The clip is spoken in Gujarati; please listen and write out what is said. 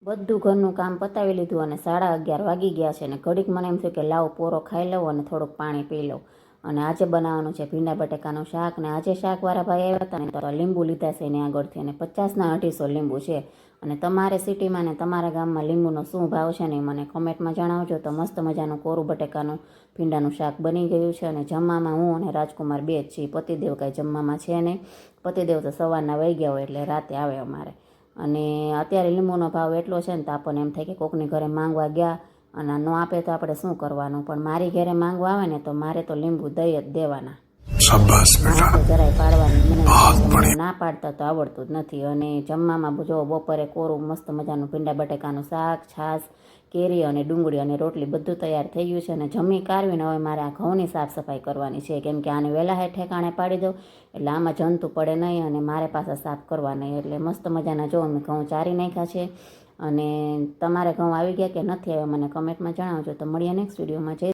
બધું ઘરનું કામ પતાવી લીધું અને 11:30 વાગી ગયા છે અને ઘડીક મને એમ થયું કે લાવ પોરો ખાઈ લઉં અને થોડુંક પાણી પી લઉં. અને આજે બનાવવાનું છે ભીંડા બટેકાનું શાક. ને આજે શાકવાળા ભાઈ આવ્યા હતા ને તો લીંબુ લીધા છે એની આગળથી અને 50ના 250 લીંબુ છે. અને તમારે સિટીમાં ને તમારા ગામમાં લીંબુનો શું ભાવ છે ને મને કોમેન્ટમાં જણાવજો. તો મસ્ત મજાનું કોરું બટેકાનું ભીંડાનું શાક બની ગયું છે. અને જમવામાં હું અને રાજકુમાર બે જ છીએ. પતિદેવ કાંઈ જમવામાં છે નહીં. પતિદેવ તો સવારના વહી ગયા હોય એટલે રાતે આવે અમારે. અને અત્યારે લીંબુનો ભાવ એટલો છે ને તો આપણને એમ થાય કે કોકની ઘરે માંગવા ગયા અને ન આપે તો આપણે શું કરવાનું. પણ મારી ઘરે માંગવા આવે ને તો મારે તો લીંબુ દઈ જ દેવાના. ના તો જરાય પાડવાની મને ના પાડતા તો આવડતું જ નથી. અને જમવામાં જો બપોરે કોરું મસ્ત મજાનું ભીંડા બટેકાનું શાક, છાશ, કેરી અને ડુંગળી અને રોટલી બધું તૈયાર થઈ ગયું છે. અને જમી કાઢવીને હવે મારે આ ઘઉંની સાફ સફાઈ કરવાની છે. કેમ કે આને વહેલા ઠેકાણે પાડી દઉં એટલે આમાં જંતુ પડે નહીં અને મારે પાછા સાફ કરવા નહીં. એટલે મસ્ત મજાના જો અમે ઘઉં ચારી નાખ્યા છે. અને તમારે ઘઉં આવી ગયા કે નથી આવ્યા મને કમેન્ટમાં જણાવજો. તો મળીએ નેક્સ્ટ વિડીયોમાં. જય